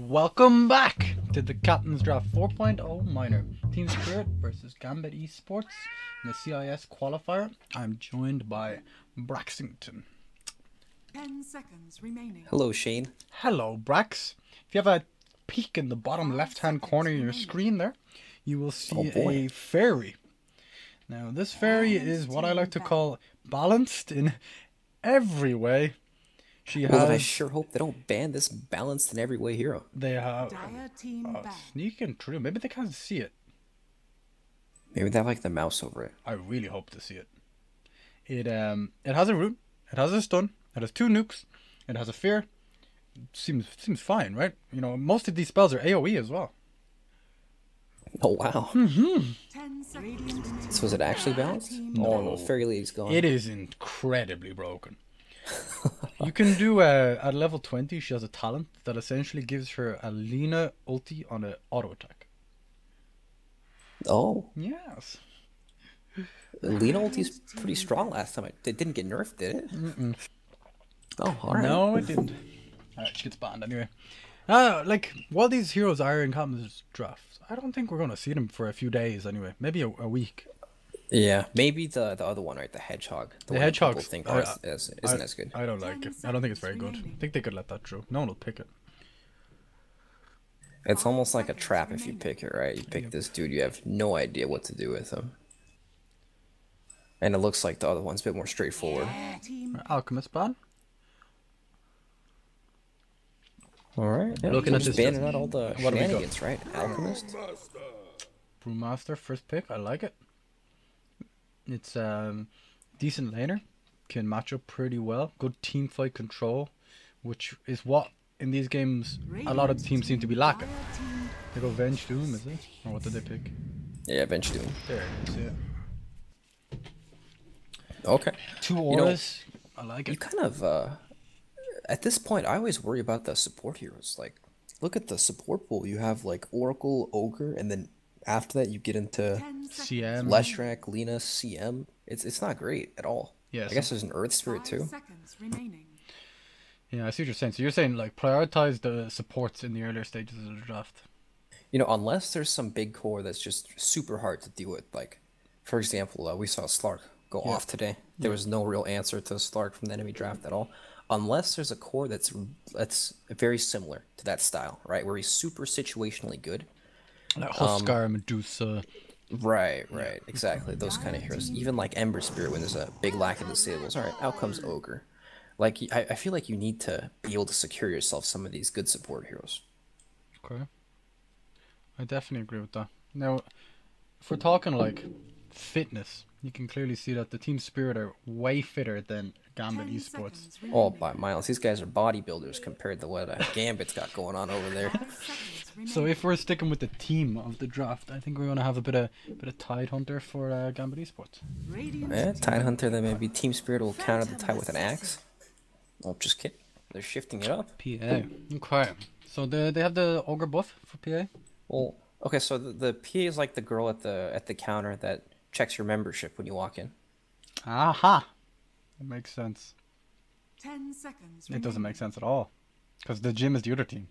Welcome back to the Captain's Draft 4.0 Minor. Team Spirit versus Gambit Esports in the CIS Qualifier. I'm joined by Braxington. 10 seconds remaining. Hello, Shane. Hello, Brax. If you have a peek in the bottom left-hand corner of your screen there, you will see a fairy. Now, this fairy is what I like to call balanced in every way. She has. Well, I sure hope they don't ban this balanced in every way hero. They have Team sneaking through. Maybe they can't see it. Maybe they have like the mouse over it. I really hope to see it. It has a root. It has a stun. It has 2 nukes. It has a fear. Seems fine, right? You know, most of these spells are AoE as well. Oh wow. 10 seconds. So is it actually balanced? Oh no, Fairy League's gone. It is incredibly broken. You can do at level 20. She has a talent that essentially gives her a Lina ulti on an auto attack. Oh. Yes. Lina ulti's pretty strong last time. It didn't get nerfed, did it? Oh, alright. No, it didn't. Alright, she gets banned anyway. Like, while these heroes are in Captain's Draft, I don't think we're going to see them for a few days anyway. Maybe a week. Yeah, maybe the other one, right? The Hedgehog. The Hedgehog isn't as good. I don't like it. I don't think it's very good. I think they could let that through. No one will pick it. It's almost like a trap if you pick it, right? You pick this dude, you have no idea what to do with him. And it looks like the other one's a bit more straightforward. Alchemist ban. Alright, yeah, Looking at just this, banning out all the shenanigans, right? Alchemist? Brewmaster, first pick. I like it. It's decent laner. Can match up pretty well. Good team fight control, which is what in these games a lot of teams seem to be lacking. They go Venge Doom, is it? Or what did they pick? Yeah, Bench Doom. There it is, yeah. Okay. 2 auras. I like it. You kind of, at this point, I always worry about the support heroes. Like, look at the support pool. You have, like, Oracle, Ogre, and then after that you get into CM. Leshrac, Lina, CM. It's not great at all. Yeah, I guess there's an Earth Spirit too. Yeah, I see what you're saying. So you're saying, like, prioritize the supports in the earlier stages of the draft. You know, unless there's some big core that's just super hard to deal with. Like, for example, we saw Slark go off today. There was no real answer to Slark from the enemy draft at all. Unless there's a core that's very similar to that style, right? Where he's super situationally good. Like Huskar, Medusa. Right, exactly. Those kind of heroes. Even like Ember Spirit when there's a big lack of disables. Alright, out comes Ogre. Like, I feel like you need to be able to secure yourself some of these good support heroes. Okay. I definitely agree with that. Now, if we're talking like fitness, you can clearly see that the Team Spirit are way fitter than Gambit Esports. Oh, by miles. These guys are bodybuilders compared to what Gambit's got going on over there. So if we're sticking with the team of the draft, I think we're going to have a bit of Tidehunter for Gambit Esports. Yeah, Tidehunter, then maybe Team Spirit will counter the Tide with an axe. Oh, just kidding. They're shifting it up. PA. Okay. So they have the Ogre buff for PA? Well, okay, so the PA is like the girl at the counter that checks your membership when you walk in. Aha! That makes sense. 10 seconds. It doesn't make sense at all. Because the gym is the other team.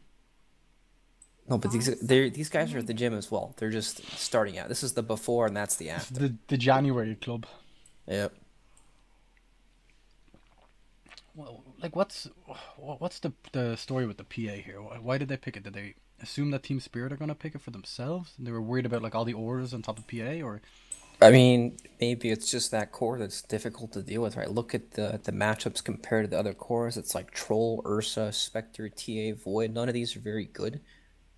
No, but these guys are at the gym as well. They're just starting out. This is the before and that's the after. It's the January club. Yep. Well, like what's the story with the PA here? Why did they pick it? Did they assume that Team Spirit are going to pick it for themselves? And they were worried about like all the auras on top of PA, or? I mean, maybe it's just that core that's difficult to deal with, right? Look at the matchups compared to the other cores. It's like Troll, Ursa, Spectre, TA, Void. None of these are very good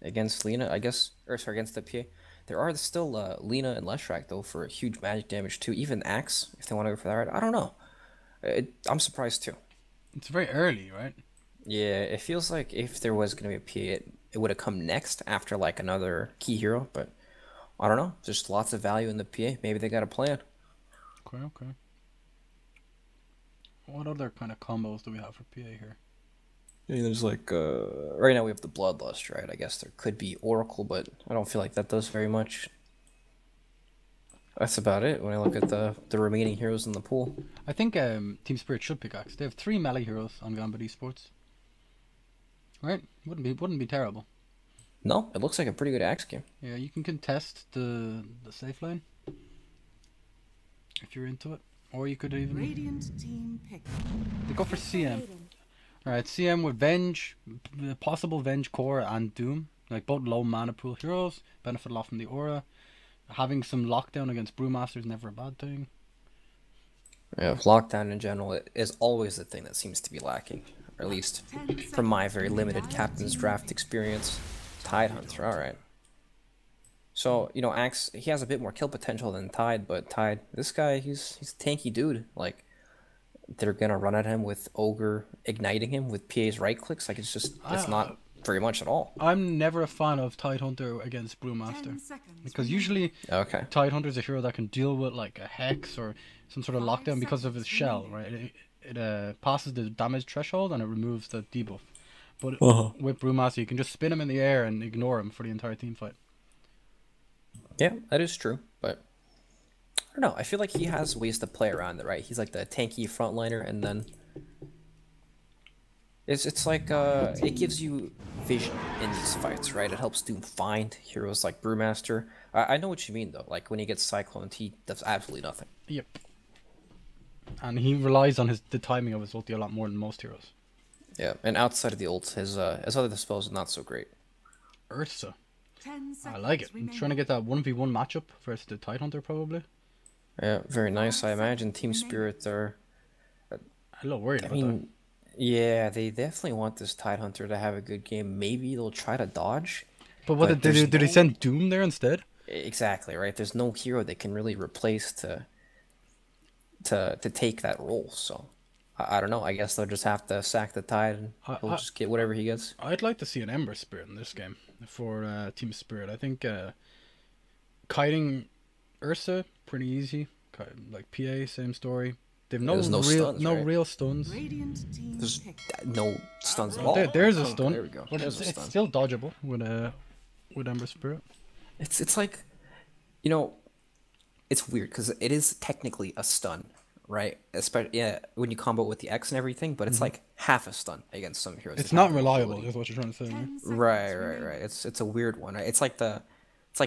against Lina, I guess. Or sorry, against the PA. There are still Lina and Leshrac, though, for huge magic damage, too. Even Axe, if they want to go for that, right? I don't know. I'm surprised, too. It's very early, right? Yeah, it feels like if there was going to be a PA, it would have come next after, like, another key hero, but I don't know. There's lots of value in the PA. Maybe they got a plan. Okay. What other kind of combos do we have for PA here? Yeah, there's like, right now we have the Bloodlust, right? I guess there could be Oracle, but I don't feel like that does very much. That's about it when I look at the remaining heroes in the pool. I think Team Spirit should pick Axe. They have 3 melee heroes on Gambit Esports. Right? Wouldn't be terrible. No, it looks like a pretty good axe game. Yeah, you can contest the safe lane if you're into it, or you could even Radiant team pick. they go for CM. All right, CM with Venge, possible Venge Core and Doom, like both low mana pool heroes, benefit a lot from the aura. Having some lockdown against Brewmaster is never a bad thing. Yeah, lockdown in general is always the thing that seems to be lacking, or at least 10 from my very seconds. limited captain's draft experience. Tidehunter, alright. So, you know, Axe, he has a bit more kill potential than Tide, but Tide, this guy, he's a tanky dude. Like, they're gonna run at him with Ogre igniting him with PA's right clicks. Like, it's not very much at all. I'm never a fan of Tidehunter against 10 Brewmaster. seconds. Because usually Okay. Tidehunter's a hero that can deal with like a Hex or some sort of 5 lockdown because of his shell, seconds right? It passes the damage threshold and it removes the debuff. But with Brewmaster, you can just spin him in the air and ignore him for the entire team fight. Yeah, that is true, but I don't know. I feel like he has ways to play around it, right? He's like the tanky frontliner, and then it's like it gives you vision in these fights, right? It helps Doom find heroes like Brewmaster. I know what you mean though. Like when he gets cycloned, he does absolutely nothing. Yep. And he relies on the timing of his ulti a lot more than most heroes. Yeah, and outside of the ult, his other spells are not so great. Ursa. 10 seconds. I like it. I'm remaining. trying to get that 1v1 matchup versus the Tidehunter probably. Yeah, very nice. I imagine Team Spirit are. I'm a little worried I about that. mean, yeah, they definitely want this Tidehunter to have a good game. Maybe they'll try to dodge. But what but did there's they no- send Doom there instead? Exactly, right? There's no hero they can really replace to take that role. So I don't know. I guess they'll just have to sack the Tide and he'll just get whatever he gets. I'd like to see an Ember Spirit in this game for Team Spirit. I think kiting Ursa pretty easy. Like PA, same story. They've There's no stuns, right? real stuns. Radiant team There's pick. no stuns at Oh, all. there's a Oh, stun. There we go. But There's a it's stun. still dodgeable with Ember Spirit. It's like, you know, it's weird because it is technically a stun, right? Especially yeah, when you combo with the X and everything, but it's like half a stun against some heroes. It's that have not the reliable, ability. is what you're trying to say. 10 seconds Right. remaining. It's a weird one, right? It's like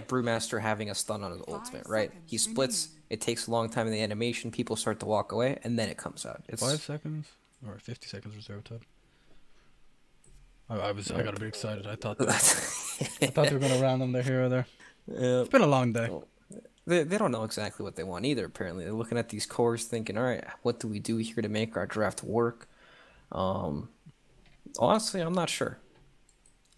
Brewmaster having a stun on his ultimate, right? He seconds splits, remaining. it takes a long time in the animation, people start to walk away, and then it comes out. 5 seconds or 50 seconds reserve time. I got a bit excited. I thought they were gonna random their hero there. Yeah. It's been a long day. They don't know exactly what they want either, apparently. They're looking at these cores thinking, all right, what do we do here to make our draft work? Honestly, I'm not sure.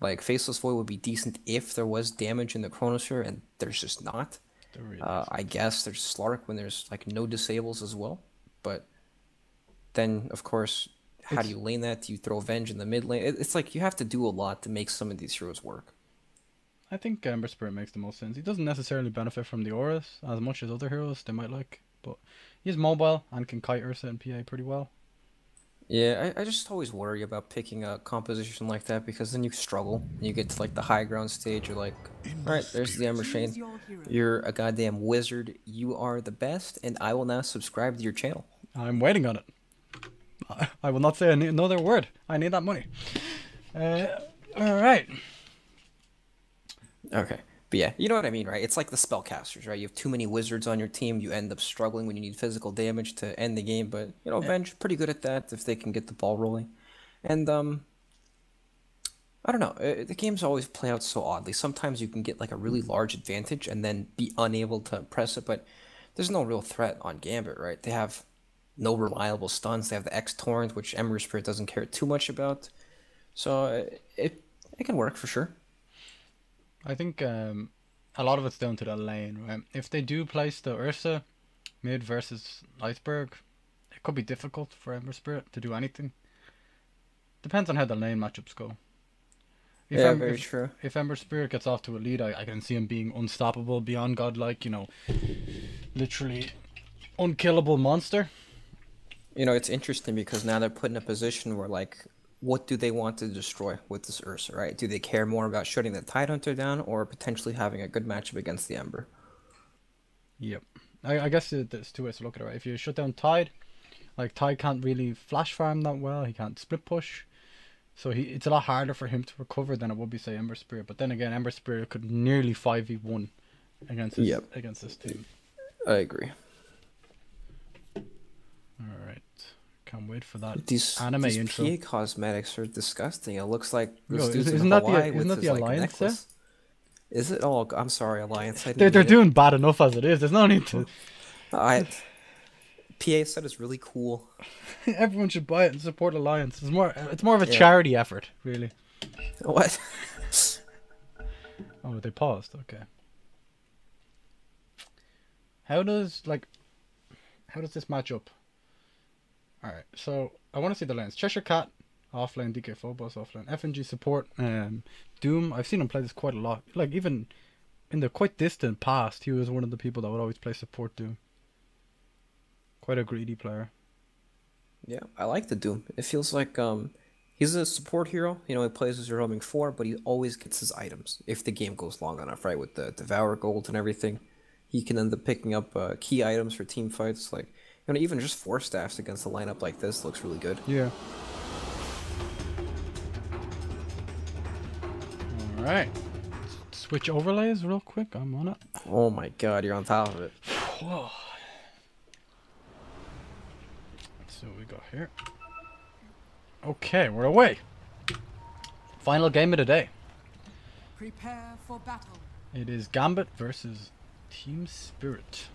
Like, Faceless Void would be decent if there was damage in the Chronosphere, and there's just not. There really I guess there's Slark when there's, like, no disables as well. But then, of course, how do you lane that? Do you throw Venge in the mid lane? It's like you have to do a lot to make some of these heroes work. I think Ember Spirit makes the most sense. He doesn't necessarily benefit from the auras as much as other heroes they might like, but he's mobile and can kite Ursa and PA pretty well. Yeah, I just always worry about picking a composition like that because then you struggle. You get to like the high ground stage, you're like, alright, there's the Ember Choose Shane. your hero. You're a goddamn wizard. You are the best, and I will now subscribe to your channel. I'm waiting on it. I will not say another word. I need that money. Alright. Okay. But yeah, you know what I mean, right? It's like the spellcasters, right? You have too many wizards on your team, you end up struggling when you need physical damage to end the game, but you know, Venge pretty good at that if they can get the ball rolling. And I don't know, the games always play out so oddly. Sometimes you can get like a really large advantage and then be unable to press it, but there's no real threat on Gambit, right? They have no reliable stuns. They have the X Torrent, which Ember Spirit doesn't care too much about. So it can work for sure. I think a lot of it's down to the lane, right? If they do place the Ursa mid versus Iceberg, it could be difficult for Ember Spirit to do anything. Depends on how the lane matchups go. Very true. If Ember Spirit gets off to a lead, I can see him being unstoppable, beyond godlike, literally unkillable monster. You know, it's interesting because now they're put in a position where, like, what do they want to destroy with this Ursa, right? Do they care more about shutting the Tidehunter down or potentially having a good matchup against the Ember? Yep. I guess there's two ways to look at it, right? If you shut down Tide, like Tide can't really flash farm that well, he can't split push. So it's a lot harder for him to recover than it would be, say, Ember Spirit. But then again, Ember Spirit could nearly 5v1 against this team. I agree. Alright. Can't wait for that These intro. PA cosmetics are disgusting. It looks like this Yo, dude's in isn't that Hawaii with the his, like, Alliance there? necklace. Is it? Oh, I'm sorry, Alliance. They're doing bad enough as it is. There's no need to... PA said it's really cool. Everyone should buy it and support Alliance. It's more of a charity effort, really. What? Oh, they paused. Okay. How does this match up? Alright, so I want to see the lanes. Cheshire Cat, offlane, DK Phobos, offlane. FNG support, Doom. I've seen him play this quite a lot. Like, even in the quite distant past, he was one of the people that would always play support Doom. Quite a greedy player. Yeah, I like the Doom. It feels like he's a support hero. You know, he plays as your roaming 4, but he always gets his items if the game goes long enough, right? With the Devour Gold and everything, he can end up picking up key items for team fights. Like, you know, even just 4 staffs against a lineup like this looks really good. Yeah. All right. Switch overlays real quick. I'm on it. Oh my god, you're on top of it. Whoa. Let's see what we got here. Okay, we're away. Final game of the day. Prepare for battle. It is Gambit versus Team Spirit.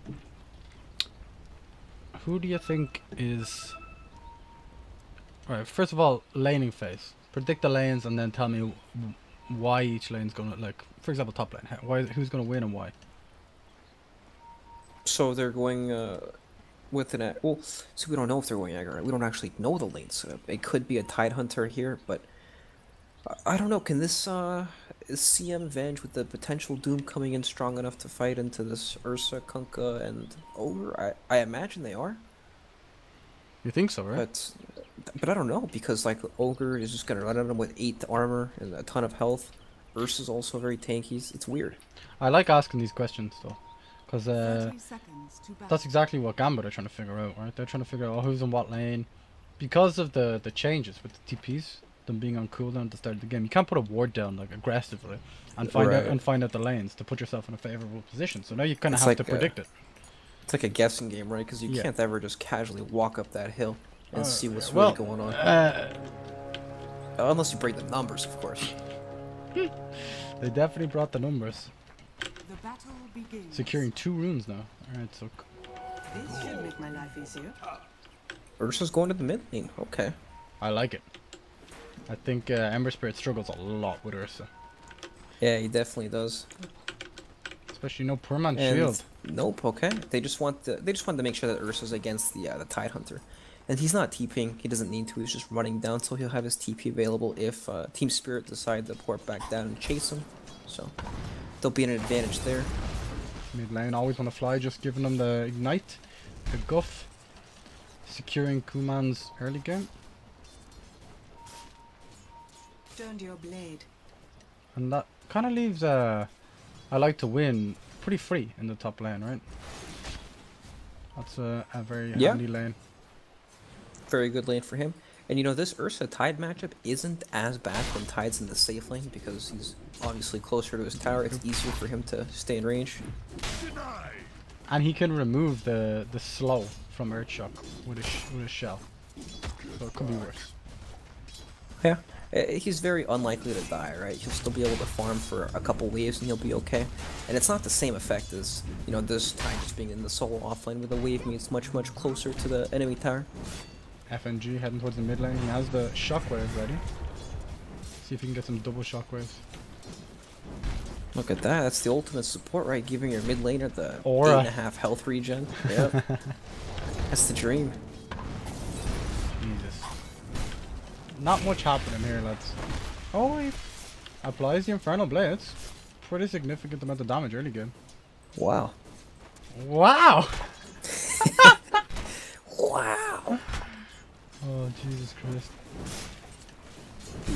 Who do you think is... Alright, first of all, laning phase. Predict the lanes and then tell me why each lane's gonna, like, for example, top lane. Who's gonna win and why? So they're going with an... Well, so we don't know if they're going aggro, right? We don't actually know the lane setup. It could be a Tidehunter here, but... I don't know, can this is CM Venge with the potential Doom coming in strong enough to fight into this Ursa, Kunkka, and Ogre? I imagine they are. You think so, right? But I don't know, because like Ogre is just gonna run at him with 8 armor and a ton of health. Ursa's also very tanky. It's weird. I like asking these questions though, because 30 seconds to battle. that's exactly what Gambit are trying to figure out, right? They're trying to figure out who's in what lane, because of the changes with the TPs, them being on cooldown at the start of the game. You can't put a ward down like aggressively and find out the lanes to put yourself in a favorable position. So now you kind of have to predict it. It's like a guessing game, right? Because you can't ever just casually walk up that hill and see what's well, really going on. Unless you break the numbers, of course. They definitely brought the numbers. The battle begins. Securing 2 runes now. Alright, so... This should make my life easier. Ursa's going to the mid lane. Okay. I like it. I think Ember Spirit struggles a lot with Ursa. Yeah, he definitely does. Especially no permanent shield. Nope. Okay. They just want to make sure that Ursa's against the Tidehunter, and he's not TPing. He doesn't need to. He's just running down, so he'll have his TP available if Team Spirit decide to port back down and chase him. So there'll be an advantage there. Mid lane always want to fly, just giving them the ignite, the guff, securing Kuman's early game. Turned your blade. And that kind of leaves I like to win pretty free in the top lane, right? That's a very handy lane. Very good lane for him. And you know, this Ursa Tide matchup isn't as bad when Tide's in the safe lane because he's obviously closer to his tower. It's easier for him to stay in range. And he can remove the slow from Earthshock with his shell. So it could be worse. Yeah. He's very unlikely to die, right? He'll still be able to farm for a couple waves and he'll be okay. And it's not the same effect as, you know, this time just being in the solo offlane where the wave means much closer to the enemy tower. FNG heading towards the mid lane. He has the shockwave ready. See if he can get some double shockwaves. Look at that. That's the ultimate support, right? Giving your mid laner the Aura. 8.5 health regen. Yep. That's the dream. Jesus. Not much happening here, lads. Oh, he applies the Infernal Blades. Pretty significant amount of damage early game. Wow. Wow! Wow! Oh, Jesus Christ.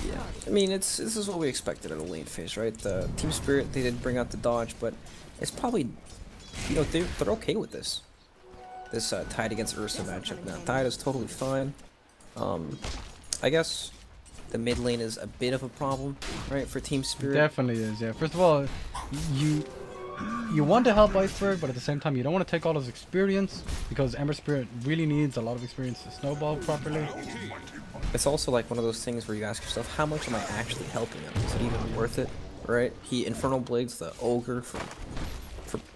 Yeah, I mean, this is what we expected at a lane phase, right? The Team Spirit, they did bring out the dodge, but it's probably, you know, they're okay with this. This Tide against Ursa matchup. Now, Tide is totally fine. I guess the mid lane is a bit of a problem, right, for Team Spirit. Definitely is, yeah. First of all, you want to help Iceberg, but at the same time, you don't want to take all his experience, because Ember Spirit really needs a lot of experience to snowball properly. It's also like one of those things where you ask yourself, how much am I actually helping him? Is it even worth it, right? He Infernal Blades the Ogre for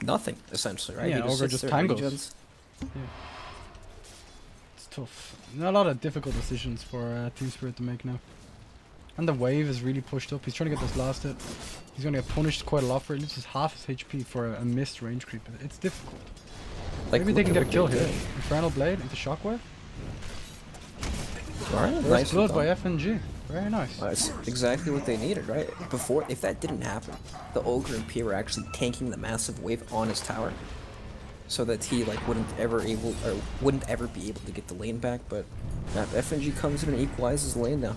nothing, essentially, right? Yeah, he Ogre just tangles. Yeah. It's tough. A lot of difficult decisions for Team Spirit to make now. And the wave is really pushed up. He's trying to get this last hit. He's going to get punished quite a lot for it. He loses half his HP for a missed range creep. It's difficult. Like, maybe they can get a kill here. Infernal Blade into Shockwave. Alright, nice good by FNG. Very nice. That's exactly what they needed, right? Before, if that didn't happen, the Ogre and P were actually tanking the massive wave on his tower, so that he like wouldn't ever be able to get the lane back. But FNG comes in and equalizes the lane now.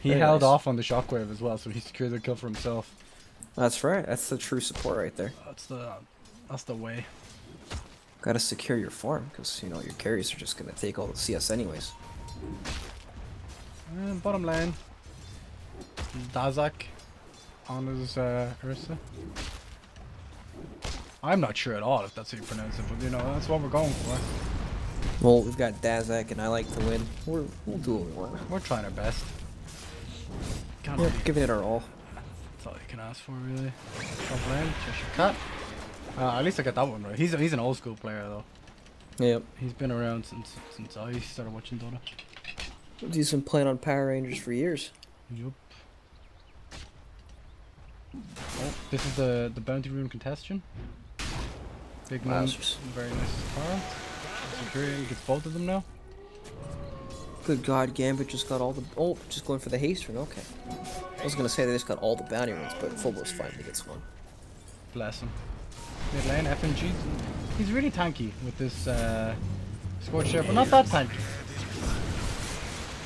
He held off on the Shockwave as well, so he secured the kill for himself. That's right. That's the true support right there. That's the way. Gotta secure your farm, because you know your carries are just gonna take all the CS anyways. And bottom lane, Dazak on his Ursa. I'm not sure at all if that's how you pronounce it, but you know, that's what we're going for. Well, we've got Dazak, and I like to win. We'll do what we want. We're trying our best. We're giving it our all. That's all you can ask for, really. Top lane, Cheshire Cat. At least I got that one right. He's an old school player though. Yep. He's been around since I started watching Dota. He's been playing on Power Rangers for years. Yup. Oh, this is the bounty rune contestation. Big man, very nice power. Security gets both of them now. Good God, Gambit just got all the... Oh, just going for the haste rune, okay. I was gonna say they just got all the bounty runes, but Phobos finally gets one. Bless him. Mid lane, FNG. He's really tanky with this squad share, but not that tanky.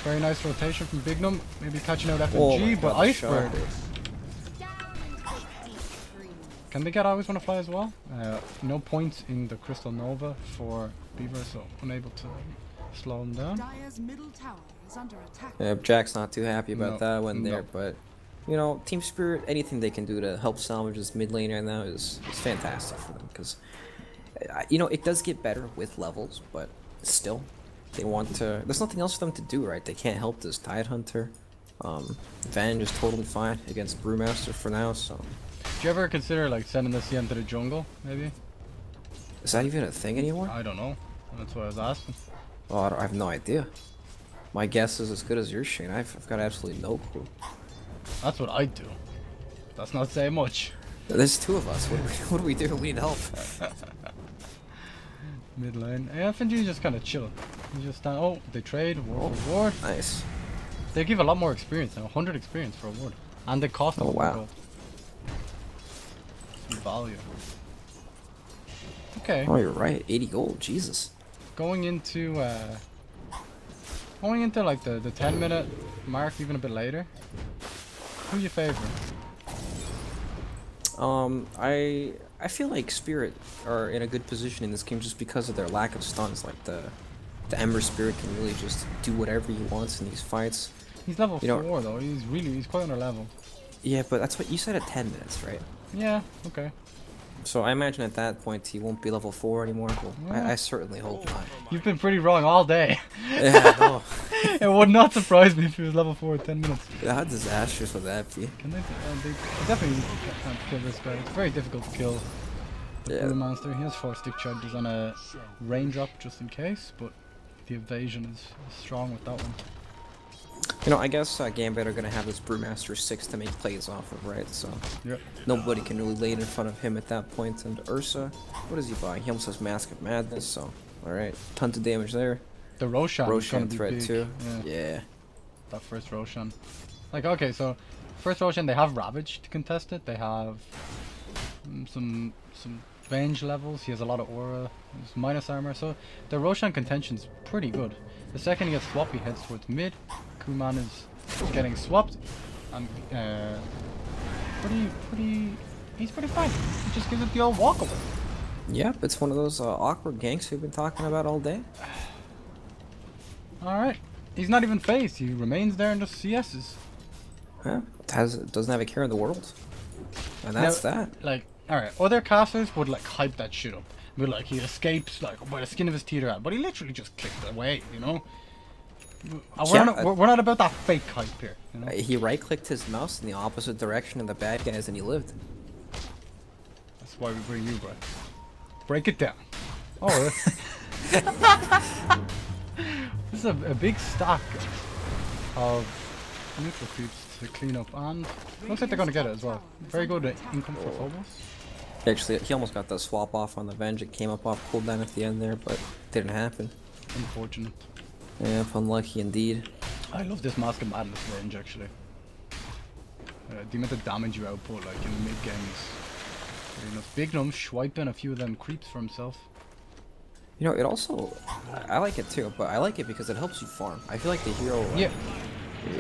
Very nice rotation from Bignum. Maybe catching out FNG, but Iceberg. Can they get always want to fly as well? No points in the Crystal Nova for Beaver, so unable to slow him down. Dire's middle tower is under attack. Yeah, Jack's not too happy about that one there, but you know, Team Spirit, anything they can do to help salvage this mid lane right now is fantastic for them, because you know, it does get better with levels, but still, they want to. There's nothing else for them to do, right? They can't help this Tide Hunter. Van is totally fine against Brewmaster for now, so. Do you ever consider like sending the CM to the jungle, maybe? Is that even a thing anymore? I don't know. That's what I was asking. Oh, I have no idea. My guess is as good as yours, Shane. I've got absolutely no clue. That's what I do. That's not saying much. There's two of us. What do we do? We need help. Mid lane. FNG just kind of chill. You just stand. Oh, they trade ward for ward. Nice. They give a lot more experience now. 100 experience for a ward, and they cost them gold. Some value. Okay. Oh, you're right. 80 gold. Jesus. Going into like the 10-minute mark, even a bit later. Who's your favorite? I feel like Spirit are in a good position in this game just because of their lack of stuns. Like the Ember Spirit can really just do whatever he wants in these fights. He's level 4 though. He's quite under level. Yeah, but that's what you said at 10 minutes, right? Yeah. Okay. So I imagine at that point he won't be level 4 anymore. Well, yeah. I certainly hope not. You've been pretty wrong all day. Yeah, no. It would not surprise me if he was level 4 at 10 minutes. How disastrous would that be? Can they definitely can't kill this guy. It's very difficult to kill the monster. He has 4 stick charges and a raindrop just in case, but the evasion is strong with that one. You know, I guess Gambit are going to have this Brewmaster 6 to make plays off of, right? So nobody can really lay it in front of him at that point. And Ursa, what is he buying? He almost has Mask of Madness, so alright. Tons of damage there. The Roshan threat too. Yeah. That first Roshan. Like, okay, so first Roshan, they have Ravage to contest it. They have some range levels. He has a lot of aura. There's minus armor, so the Roshan contention's pretty good. The second he gets swapped, he heads towards mid. Kuman is getting swapped, and he's pretty fine. He just gives it the old walkaway. Yep, it's one of those awkward ganks we've been talking about all day. Alright, He's not even faced. He remains there and just CS's. Yeah, doesn't have a care in the world. And that's that. Like, alright, other casters would like hype that shit up. But like, he escapes like by the skin of his teeth out. But he literally just clicked away, you know? We're not about that fake hype here. You know? He right-clicked his mouse in the opposite direction of the bad guys and he lived. That's why we bring you, bro. Break it down. Oh, this is a big stack of neutral creeps to clean up, and looks like they're gonna get it as well. Very good income for Phobos. Actually, he almost got the swap off on the Venge. It came up off cooldown at the end there, but didn't happen. Unfortunate. Yeah, unlucky indeed. I love this Mask of Madness range actually. The amount of damage you output like in mid games. Big Num swiping a few of them creeps for himself. You know, it also, I like it too, but I like it because it helps you farm. I feel like the hero, yeah,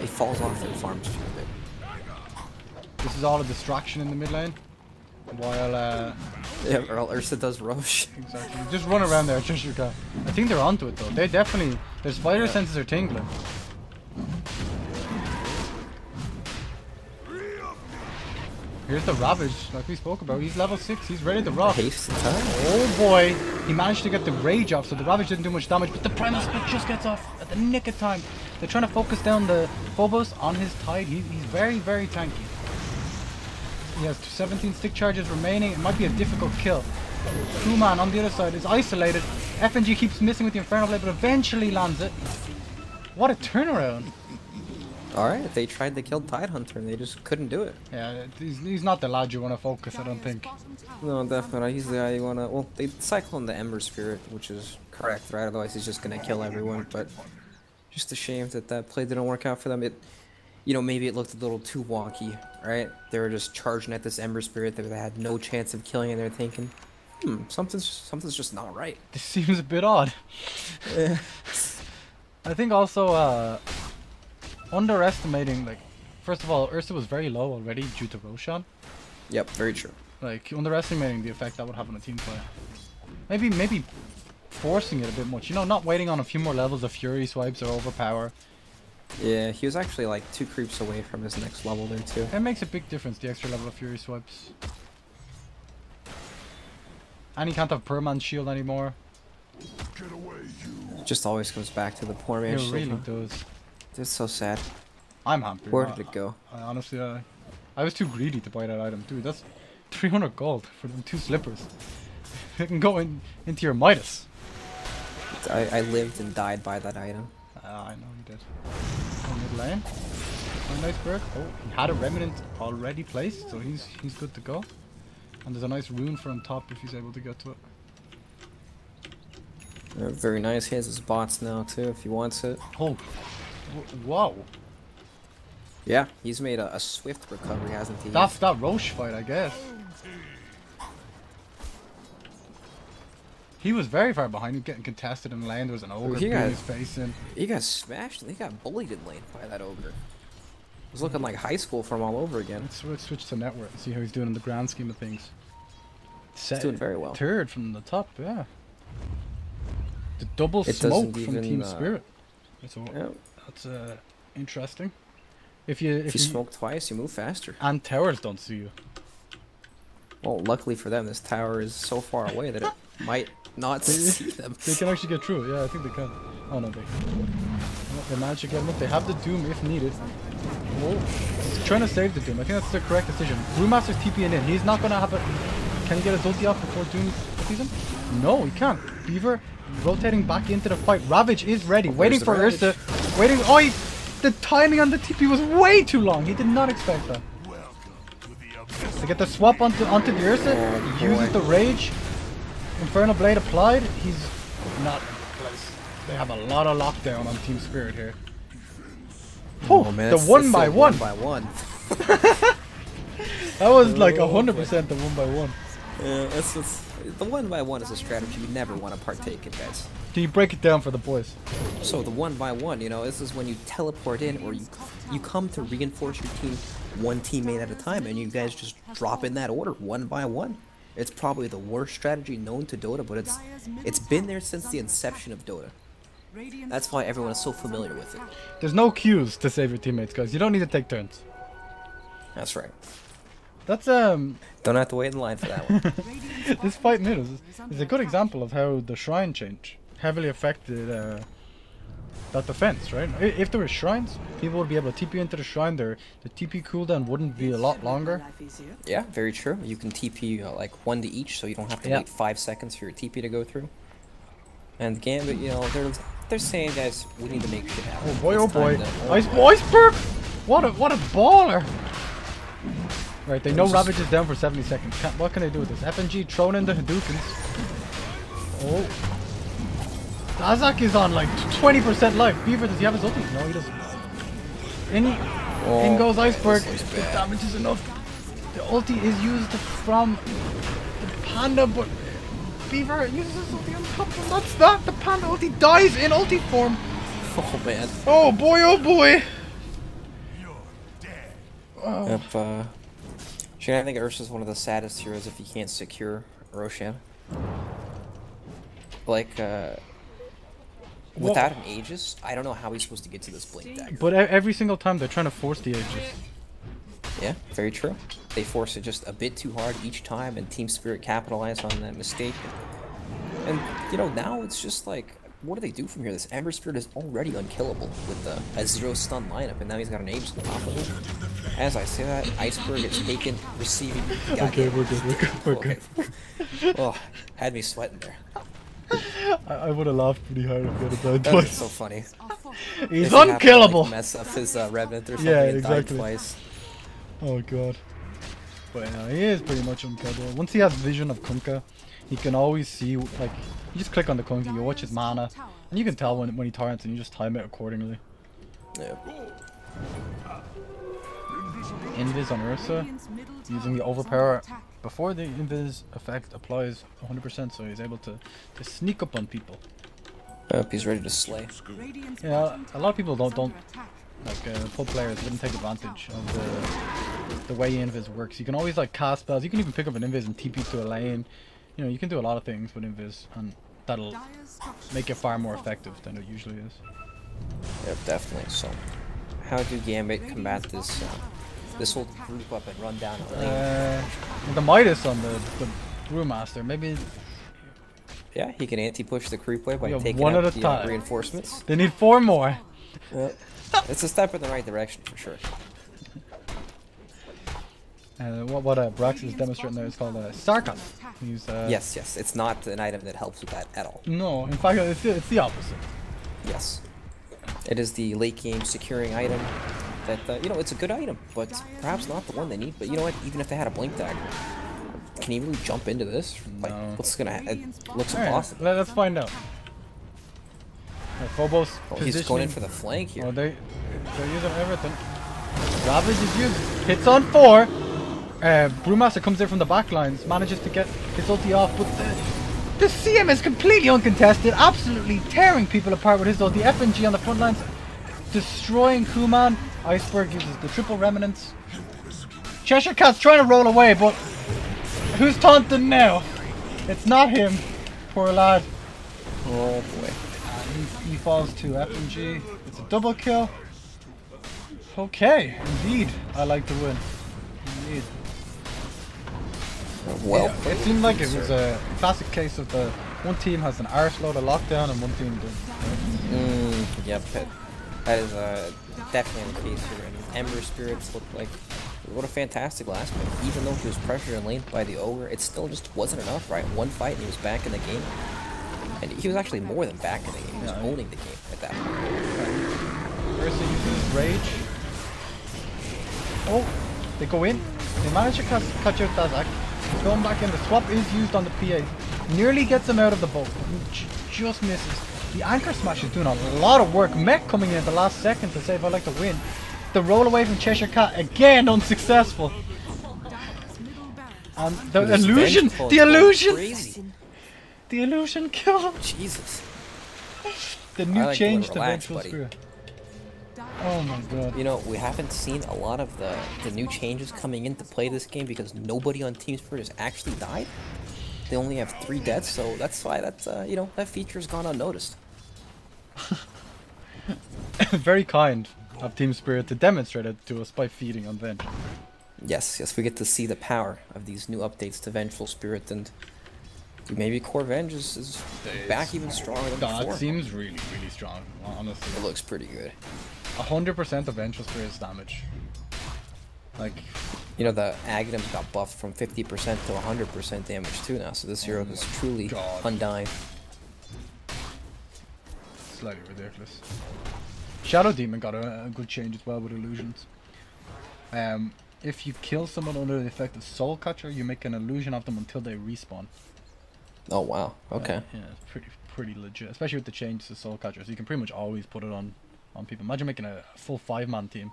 it falls off and farms you a bit. This is all a distraction in the mid lane, while yeah, or Ursa does rush. Exactly. Just run around there, just you can. I think they're onto it though. They definitely, their spider senses are tingling. Here's the Ravage, like we spoke about. He's level 6, he's ready to rock. Haste attack. Oh boy, he managed to get the Rage off, so the Ravage didn't do much damage, but the Primal Split just gets off at the nick of time. They're trying to focus down the Phobos on his Tide. He's very, very tanky. He has 17 stick charges remaining. It might be a difficult kill. Crewman on the other side is isolated. FNG keeps missing with the Inferno Blade, but eventually lands it. What a turnaround. Alright, they tried to kill Tidehunter and they just couldn't do it. Yeah, he's not the lad you want to focus, I don't think. No, definitely not. He's the guy you want to... Well, they cyclone the Ember Spirit, which is correct, right? Otherwise he's just going to kill everyone, but... Just a shame that that play didn't work out for them. It, you know, maybe it looked a little too wonky, right? They were just charging at this Ember Spirit that they had no chance of killing, and they're thinking, something's just not right. This seems a bit odd. Yeah. I think also, underestimating, like, first of all, Ursa was very low already due to Roshan. Yep, very true. Like, underestimating the effect that would have on a team play. Maybe forcing it a bit much, you know, not waiting on a few more levels of Fury swipes or overpower. Yeah, he was actually like 2 creeps away from his next level there too. It makes a big difference, the extra level of Fury swipes. And he can't have Perman's shield anymore. Get away, you. Just always comes back to the poor man's It shield. really does. It's so sad. I'm happy. Where did it go? I honestly, I was too greedy to buy that item. Dude, that's 300 gold for them 2 slippers. It can go into your Midas. I lived and died by that item. I know you did. Oh, mid lane. Oh, nice bird. Oh, he had a remnant already placed, so he's good to go. And there's a nice rune for him top if he's able to get to it. Yeah, very nice. He has his bots now too if he wants it. Oh, wow. Yeah, he's made a swift recovery, hasn't he? That's that Roche fight, I guess. He was very far behind him, getting contested in lane. There was an ogre beating his face in. He got smashed and he got bullied in lane by that ogre. It was looking like high school for him all over again. Let's switch to network and see how he's doing in the grand scheme of things. He's doing very well. 3rd from the top, yeah. The double smoke from Team Spirit. So yeah. That's interesting. If you smoke twice, you move faster. And towers don't see you. Well, luckily for them, this tower is so far away that it might not see them. They can actually get through. Yeah, I think they can. Oh no, they managed to get him up. They have the Doom if needed. Oh, he's trying to save the Doom. I think that's the correct decision. Brewmaster's TPing in. He's not gonna have a. Can he get a ulti off before Doom ultis him? No, he can't. Beaver rotating back into the fight. Ravage is ready, waiting for Ursa. Waiting. Oh, the timing on the TP was way too long. He did not expect that. To get the swap onto the Ursa, he uses the Rage. Infernal Blade applied. He's not in place. They have a lot of lockdown on Team Spirit here. Oh, man, the one by one. That was like 100% the 1x1. Yeah, the 1x1 is a strategy you never want to partake in, guys. Can you break it down for the boys? So the 1x1, you know, this is when you teleport in or you come to reinforce your team one teammate at a time, and you guys just drop in that order 1x1. It's probably the worst strategy known to Dota, but it's been there since the inception of Dota. That's why everyone is so familiar with it. There's no cues to save your teammates, guys. You don't need to take turns. That's right. That's Don't have to wait in line for that one. this fight mid is a good example of how the shrine change heavily affected that defense, right? If there were shrines, people would be able to TP into the shrine. The TP cooldown wouldn't be a lot longer. Yeah, very true. You can TP like 1 to each, so you don't have to wait 5 seconds for your TP to go through. And Gambit, you know, they're saying, guys, we need to make shit happen. Oh boy, oh boy. Iceberg! What a baller! Right, they know Ravage is down for 70 seconds. What can they do with this? FNG thrown in the Hadoukens. Oh. Dazak is on like 20% life. Beaver, does he have his ulti? No, he doesn't. In goes Iceberg. The damage is enough. The ulti is used from the Panda, but Beaver uses his ulti on top of him. That's that. The Panda ulti dies in ulti form. Oh man. Oh boy, oh boy. Oh. Yep, Shane, I think Ursa's one of the saddest heroes if you can't secure Roshan. Like, without an Aegis, I don't know how he's supposed to get to this Blink Dagger. But every single time they're trying to force the Aegis. Yeah, very true. They force it just a bit too hard each time, and Team Spirit capitalize on that mistake. And you know, now it's just like, what do they do from here? This Ember Spirit is already unkillable with a 0 stun lineup, and now he's got an Aegis on top of it. As I say that, Iceberg gets taken, receiving. Okay, we're good, we're good. Oh, had me sweating there. I would have laughed pretty hard if he had died That twice. was so funny. He's If he happened to, unkillable! like, mess up his Revenant or something Yeah, and died exactly. twice. Oh god. But he is pretty much unkillable. Once he has vision of Kunkka, he can always see, like, you just click on the Kunkka, you watch his mana, and you can tell when he torrents and you just time it accordingly. Yeah. Invis on Ursa, using the overpower before the Invis effect applies 100%, so he's able to sneak up on people. Yep, he's ready to slay. Yeah, a lot of people don't like pro players wouldn't take advantage of the way Invis works. You can always like cast spells. You can even pick up an Invis and TP to a lane. You know, you can do a lot of things with Invis, and that'll make it far more effective than it usually is. Yep, definitely. So, how do Gambit combat this this whole group up and run down a lane? The Midas on the Brewmaster, maybe. Yeah, he can anti-push the creep wave by Yeah, taking one out at a the time. reinforcements. They need 4 more. It's a step in the right direction for sure. What Brax is demonstrating there is called Sarkon. He's, Yes, it's not an item that helps with that at all. No, in fact, it's the opposite. Yes. It is the late game securing item that, you know, it's a good item, but perhaps not the one they need. But you know what, even if they had a Blink Dagger, can he really jump into this? Like, No. what's gonna it looks Alright, impossible. let's find out. Phobos Oh, he's going in for the flank here. Oh, they're using everything. Ravage is used. Hits on 4. Brewmaster comes in from the back lines, manages to get his ulti off, but the CM is completely uncontested, absolutely tearing people apart with his ulti. FNG on the front lines, destroying Kuman. Iceberg uses the triple remnants. Cheshire Cat's trying to roll away, but who's taunting now? It's not him. Poor lad. Oh boy. He falls to FNG. It's a double kill. Okay, indeed. I like to win. Indeed. Well, Yeah, it seemed like it was a classic case of the one team has an arse load of lockdown and one team doesn't. Yep, that is definitely the case here. And Ember Spirits looked like what a fantastic last pick. Even though he was pressured and lamed by the Ogre, it still just wasn't enough, right? One fight and he was back in the game. And he was actually more than back in the game. He was owning the game at that point. Ursa uses Rage. Oh, they go in. They manage to catch out Dazak. Going back in. The swap is used on the PA. Nearly gets him out of the boat. Just misses. The anchor smash is doing a lot of work. Mech coming in at the last second to say if I like to win. The roll away from Cheshire Cat again unsuccessful. And the illusion, the illusion killed him. Jesus. The new like change to to relax, Vengeful buddy. Spirit. Oh my god. You know, we haven't seen a lot of the new changes coming into play this game because nobody on Team Spirit has actually died. They only have 3 deaths, so that's why that you know, that feature's gone unnoticed. Very kind of Team Spirit to demonstrate it to us by feeding on Venge. Yes, yes, we get to see the power of these new updates to Vengeful Spirit, and maybe Core Venge is back even stronger than That before. seems really, really strong, honestly. It looks pretty good. 100% of Vengeful Spirit's damage. Like, You know, the Aghanim got buffed from 50% to 100% damage too now, so this hero is truly God. undying. slightly ridiculous. Shadow Demon got a good change as well with illusions. If you kill someone under the effect of Soul Catcher, you make an illusion of them until they respawn. Oh wow, okay. Yeah, it's pretty legit, especially with the changes to Soul Catcher. So you can pretty much always put it on people. Imagine making a full 5-man team.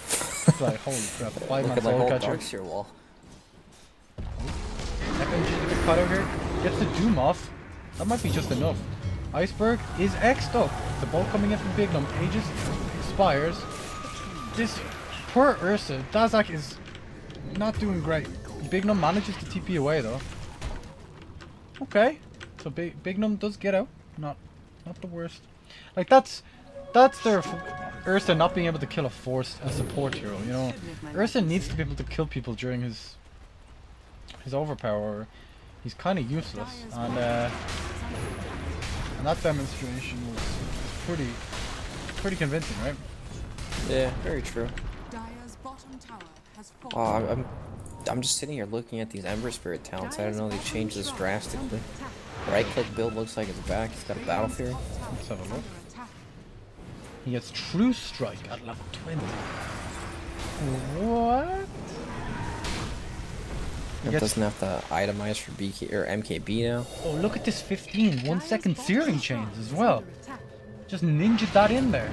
It's like, holy crap, a 5-man Look at my Soul whole Catcher. Darkseer wall. FMG's a bit cut out here. Gets the Doom off. That might be just enough. Iceberg is X'd up. The ball coming in from Big Gnome. Aegis expires. This poor Ursa. Dazak is not doing great. Big Gnome manages to TP away though. Okay. So Big Gnome does get out. Not the worst. Like that's their Ursa not being able to kill a support hero, you know. Ursa needs to be able to kill people during his overpower. He's kind of useless, and that demonstration was pretty convincing, right? Yeah, very true. Dire's bottom tower has fallen. Oh, I'm just sitting here looking at these Ember Spirit talents. I don't know they changed this drastically. Right click build looks like it's back. He's got a Battle Fury. Let's have a look. He gets True Strike at level 20. What? It doesn't have to itemize for BK or MKB now. Oh, look at this 15 1-second searing chains as well. Just ninja that in there.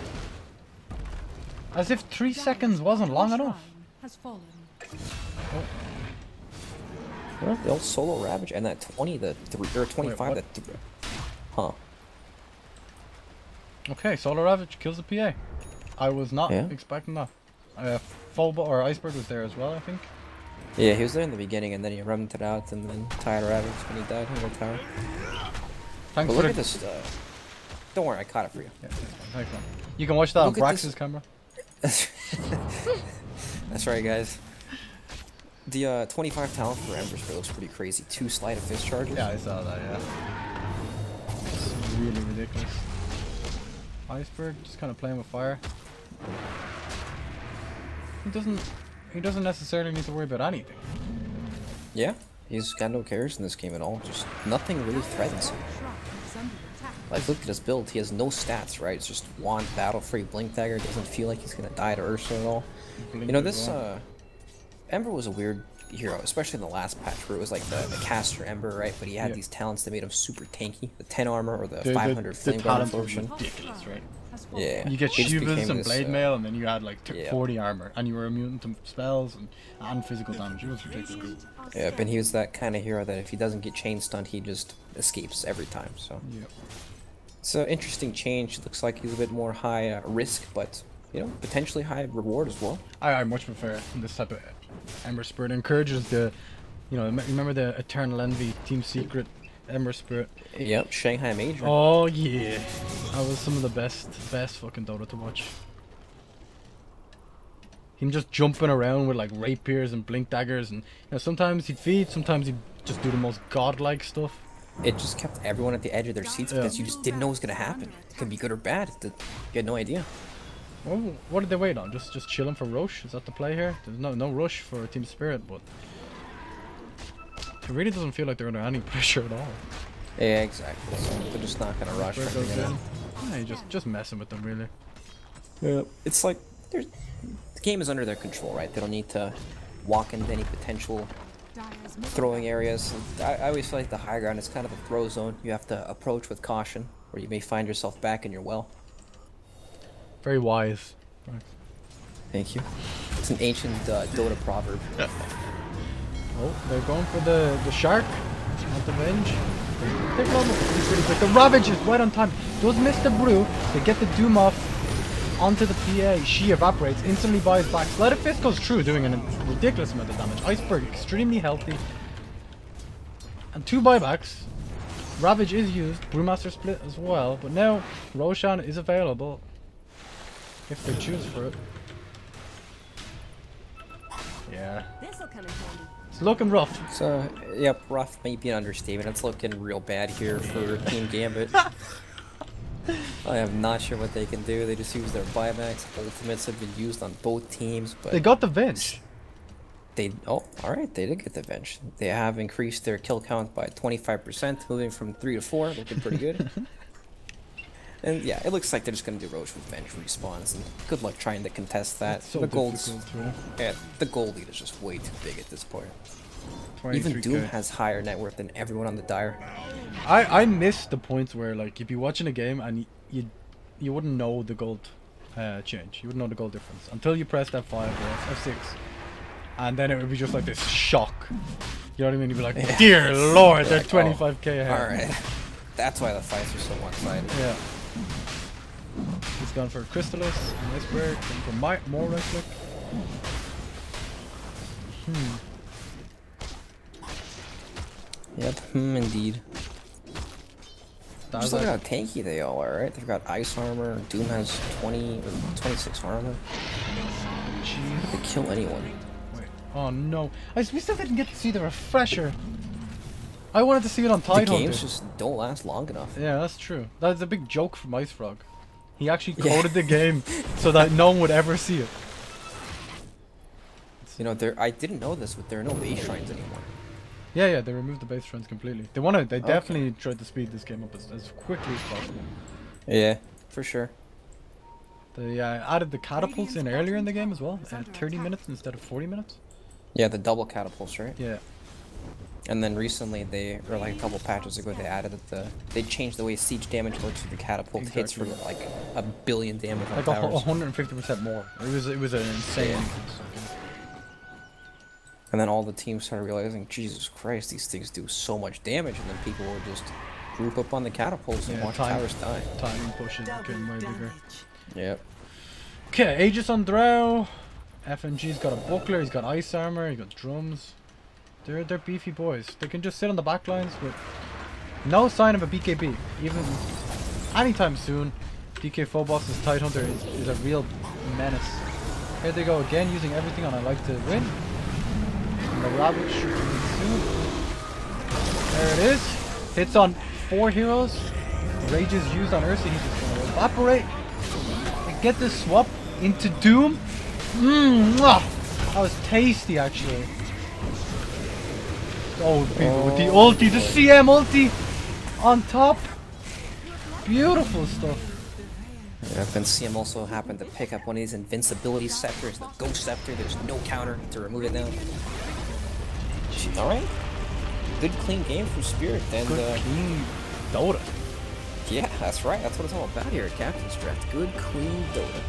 As if 3 seconds wasn't long enough. Has fallen. Well, the old solo Ravage and that 20, the 3 or 25, Wait, that 3. Huh. Okay, Solar Ravage kills the PA. I was not Yeah. expecting that. Or Iceberg was there as well, I think. Yeah, he was there in the beginning and then he rummed it out and then tied Ravage when he died in the tower. Thanks But for look the... at this. Don't worry, I caught it for you. Yeah, thanks, man. You can watch that Look on at Brax's this- camera. That's right, guys. The 25 talent for Ember Spirit looks pretty crazy. 2 sleight of fist charges. Yeah, I saw that, yeah. It's really ridiculous. Iceberg just kind of playing with fire. He doesn't necessarily need to worry about anything. Yeah, he's got no cares in this game at all. Just nothing really threatens him. Like, look at his build. He has no stats, right? It's just Wand, Battle Free, Blink Dagger. Doesn't feel like he's gonna die to Ursa at all. Blink You know, as this well. Ember was a weird hero, especially in the last patch where it was like the caster Ember, right? But he had Yeah. these talents that made him super tanky. The 10 armor or the The 500 Flame Guard talents were absorption. ridiculous, right? Yeah. You get he just Shivas became and this, Blade Mail, and then you had like yeah. 40 armor, and you were immune to spells and physical damage. It was ridiculous. Yeah, but he was that kind of hero that if he doesn't get chain stunned, he just escapes every time. So Yeah. it's an interesting change. Looks like he's a bit more high risk, but you know, potentially high reward as well. I much prefer this type of Ember Spirit. It encourages the, you know, remember the Eternal Envy Team Secret Ember Spirit. Yep, Shanghai Major. Oh yeah, that was some of the best fucking Dota to watch. Him just jumping around with like rapiers and blink daggers, and you know, sometimes he'd feed, sometimes he'd just do the most godlike stuff. It just kept everyone at the edge of their seats because you just didn't know what was gonna happen. It could be good or bad. You had no idea. Well, what did they wait on? Just chilling for Roche? Is that the play here? There's no rush for Team Spirit, but it really doesn't feel like they're under any pressure at all. Yeah, exactly. So they're just not gonna rush. Spirit Or goes anything. in. Yeah, just messing with them really. Yeah, it's like the game is under their control, right? They don't need to walk into any potential throwing areas. I always feel like the high ground is kind of a throw zone. You have to approach with caution, or you may find yourself back in your well. Very wise. Thank you. It's an ancient Dota proverb. Oh, they're going for the shark. Not the Venge. They're going pretty quick. The Ravage is right on time. Does miss the brew. They get the Doom off onto the PA. She evaporates. Instantly buys back. Sleight of Fist goes through, doing a ridiculous amount of damage. Iceberg extremely healthy. And 2 buybacks. Ravage is used, Brewmaster split as well, but now Roshan is available if they choose for it. Yeah. This'll come in handy. It's looking rough. So, yep, rough may be an understatement. It's looking real bad here for Team Gambit. I am not sure what they can do. They just use their buybacks. Ultimates have been used on both teams, but They got the Venge. oh, alright, they did get the Venge. They have increased their kill count by 25%, moving from 3 to 4, looking pretty good. And yeah, it looks like they're just gonna do Roche with Venge respawns, and good luck trying to contest that. It's so the gold's difficult, right? yeah, the gold lead is just way too big at this point. 23K. Even Doom has higher net worth than everyone on the Dire. I miss the points where like you'd be watching a game and you wouldn't know the gold change. You wouldn't know the gold difference until you pressed F5 or F6, and then it would be just like this shock. You know what I mean? You'd be like, dear lord, they're like, 25k ahead. Alright. That's why the fights are so one-sided. Yeah. He's gone for Crystallis, Iceberg, and for more right click. Yep, indeed. That's Just look at how tanky they all are, right? They've got ice armor, Doom has 20 or 26 armor. Jeez. They kill anyone. Wait. Oh no. We still didn't get to see the refresher. I wanted to see it on The Tidehunter. games just don't last long enough. Yeah, that's true. That's a big joke from Ice Frog. He actually coded the game so that no one would ever see it. You know, I didn't know this, but there are no base shrines anymore. Yeah, they removed the base trends completely. They definitely tried to speed this game up as quickly as possible. Yeah, for sure. They added the catapults in earlier in the game as well, 30 minutes instead of 40 minutes. Yeah, the double catapults, right? Yeah. And then recently, or like a couple patches ago, they changed the way siege damage works with the catapult hits for like 1 billion damage on Like towers. 150% more. It was an insane. Yeah. And then all the teams started realizing, Jesus Christ, these things do so much damage, and then people would just group up on the catapults and watch towers die. Timing pushes became way bigger. Yep. Okay, Aegis on Drow. FNG's got a buckler, he's got ice armor, he's got drums. They're beefy boys. They can just sit on the back lines with no sign of a BKB. Even anytime soon, DK Phobos' Tidehunter is a real menace. Here they go again, using everything on I like to win. And the Ravage should be soon. There it is. Hits on 4 heroes. Rage is used on Ursa, he's just gonna evaporate. And get this swap into Doom. That was tasty actually. Oh, people with the ulti, the CM ulti on top. Beautiful stuff. Yeah, then CM also happened to pick up one of these invincibility scepters, the Ghost Scepter. There's no counter to remove it now. Alright. Good clean game from Spirit. And, Good clean Dota. Yeah, that's right. That's what it's all about here at Captain's Draft. Good clean Dota.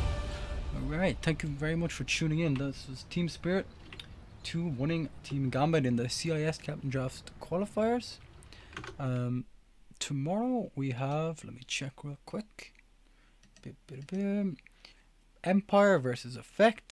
Alright, thank you very much for tuning in. This was Team Spirit 2 winning Team Gambit in the CIS Captain Draft Qualifiers. Tomorrow we have, let me check real quick. Empire versus Effect.